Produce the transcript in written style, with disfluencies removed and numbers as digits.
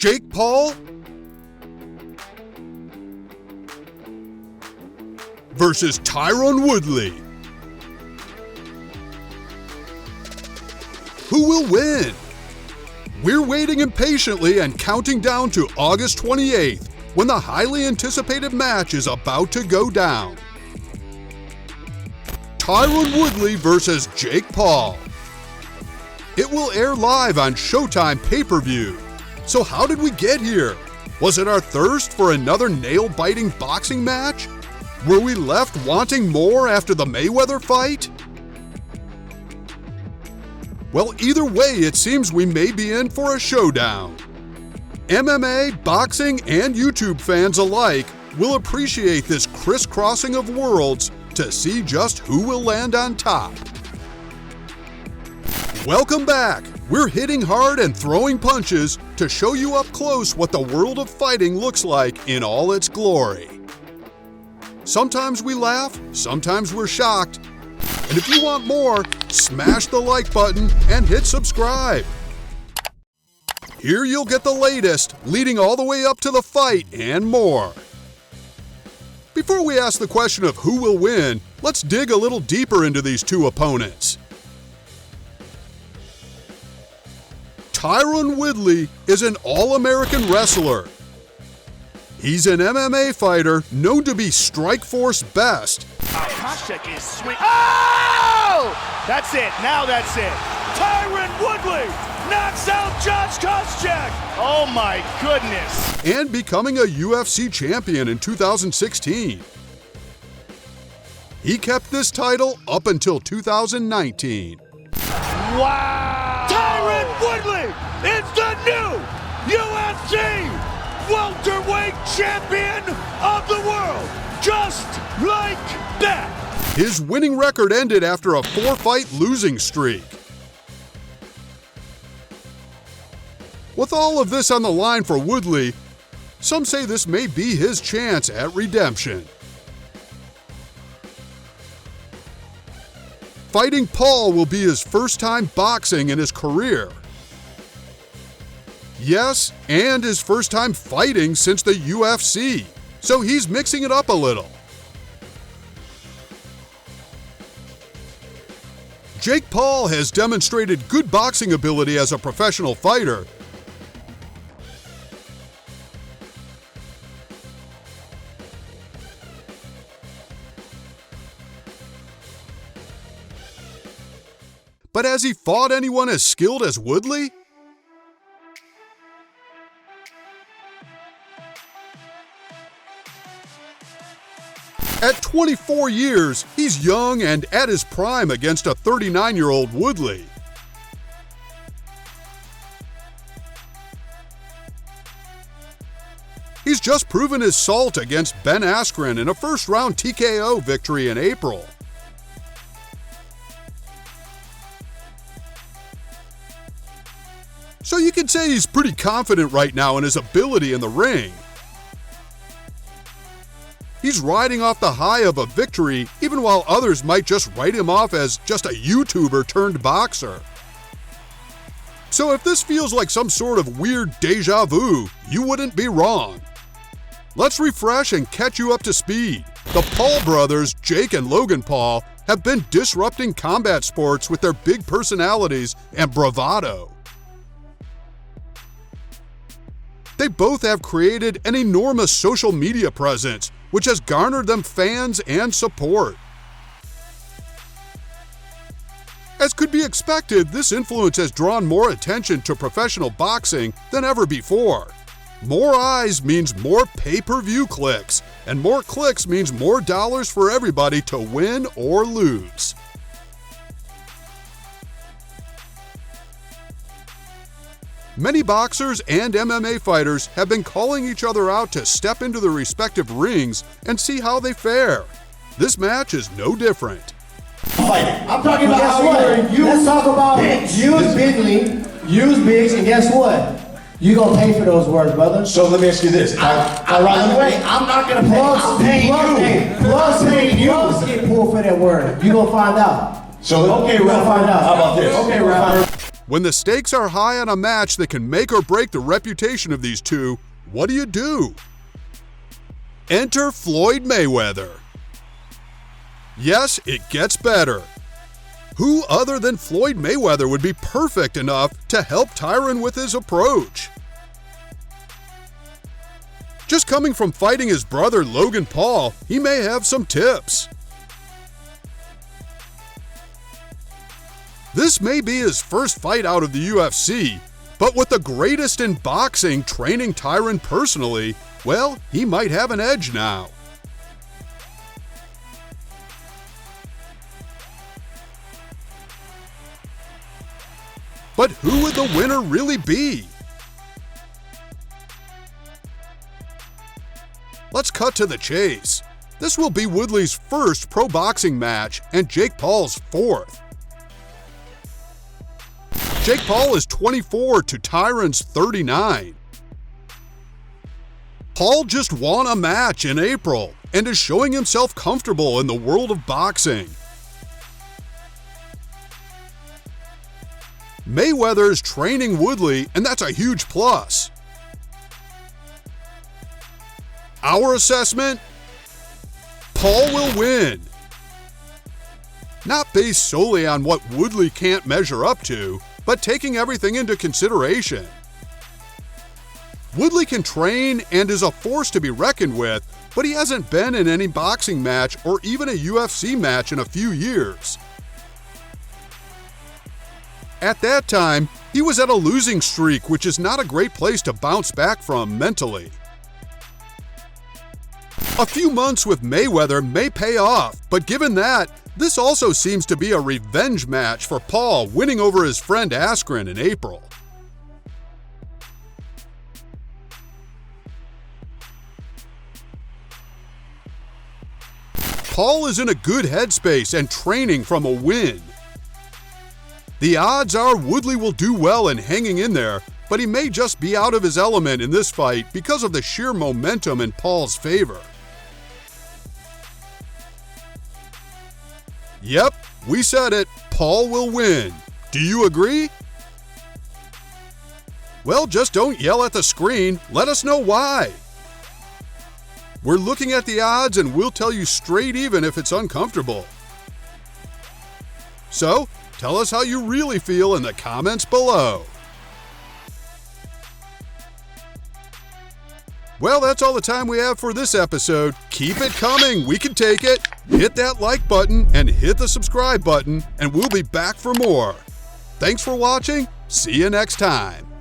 Jake Paul versus Tyron Woodley. Who will win? We're waiting impatiently and counting down to August 28th, when the highly anticipated match is about to go down. Tyron Woodley versus Jake Paul. It will air live on Showtime PPV. So how did we get here? Was it our thirst for another nail-biting boxing match? Were we left wanting more after the Mayweather fight? Well, either way, it seems we may be in for a showdown. MMA, boxing, and YouTube fans alike will appreciate this crisscrossing of worlds to see just who will land on top. Welcome back! We're hitting hard and throwing punches to show you up close what the world of fighting looks like in all its glory. Sometimes we laugh, sometimes we're shocked. And if you want more, smash the like button and hit subscribe. Here you'll get the latest, leading all the way up to the fight and more. Before we ask the question of who will win, let's dig a little deeper into these two opponents. Tyron Woodley is an All-American wrestler. He's an MMA fighter known to be Strikeforce best. Koscheck is sweet. Oh! That's it. Now that's it. Tyron Woodley knocks out Josh Koscheck. Oh my goodness. And becoming a UFC champion in 2016. He kept this title up until 2019. Wow! Tyron Woodley is the new UFC welterweight champion of the world. Just like that. His winning record ended after a 4-fight losing streak. With all of this on the line for Woodley, some say this may be his chance at redemption. Fighting Paul will be his first time boxing in his career. Yes, and his first time fighting since the UFC, so he's mixing it up a little. Jake Paul has demonstrated good boxing ability as a professional fighter. But has he fought anyone as skilled as Woodley? At 24 years, he's young and at his prime against a 39-year-old Woodley. He's just proven his salt against Ben Askren in a first-round TKO victory in April. So you could say he's pretty confident right now in his ability in the ring. He's riding off the high of a victory, even while others might just write him off as just a YouTuber turned boxer. So if this feels like some sort of weird deja vu, you wouldn't be wrong. Let's refresh and catch you up to speed. The Paul brothers, Jake and Logan Paul, have been disrupting combat sports with their big personalities and bravado. They both have created an enormous social media presence, which has garnered them fans and support. As could be expected, this influence has drawn more attention to professional boxing than ever before. More eyes means more pay-per-view clicks, and more clicks means more dollars for everybody to win or lose. Many boxers and MMA fighters have been calling each other out to step into their respective rings and see how they fare. This match is no different. I'm talking about how let's talk about use bigly, use bigs, and guess what? You gonna pay for those words, brother. So let me ask you this. I'm not gonna pay. I'm paying you. Plus paying you. Plus get pulled for that word. You gonna find out. So okay, we'll find out. How about this? Okay, Ralph. When the stakes are high on a match that can make or break the reputation of these two, what do? Enter Floyd Mayweather. Yes, it gets better. Who other than Floyd Mayweather would be perfect enough to help Tyron with his approach? Just coming from fighting his brother Logan Paul, he may have some tips. This may be his first fight out of the UFC, but with the greatest in boxing training Tyron personally, well, he might have an edge now. But who would the winner really be? Let's cut to the chase. This will be Woodley's first pro boxing match and Jake Paul's fourth. Jake Paul is 24 to Tyron's 39. Paul just won a match in April and is showing himself comfortable in the world of boxing. Mayweather is training Woodley, and that's a huge plus. Our assessment? Paul will win. Not based solely on what Woodley can't measure up to, but taking everything into consideration. Woodley can train and is a force to be reckoned with, but he hasn't been in any boxing match or even a UFC match in a few years. At that time, he was at a losing streak, which is not a great place to bounce back from mentally. A few months with Mayweather may pay off, but given that, this also seems to be a revenge match for Paul winning over his friend Askren in April. Paul is in a good headspace and training from a win. The odds are Woodley will do well in hanging in there, but he may just be out of his element in this fight because of the sheer momentum in Paul's favor. Yep, we said it, Paul will win. Do you agree? Well, just don't yell at the screen, let us know why. We're looking at the odds and we'll tell you straight even if it's uncomfortable. So, tell us how you really feel in the comments below. Well, that's all the time we have for this episode. Keep it coming, we can take it. Hit that like button and hit the subscribe button, and we'll be back for more. Thanks for watching, see you next time.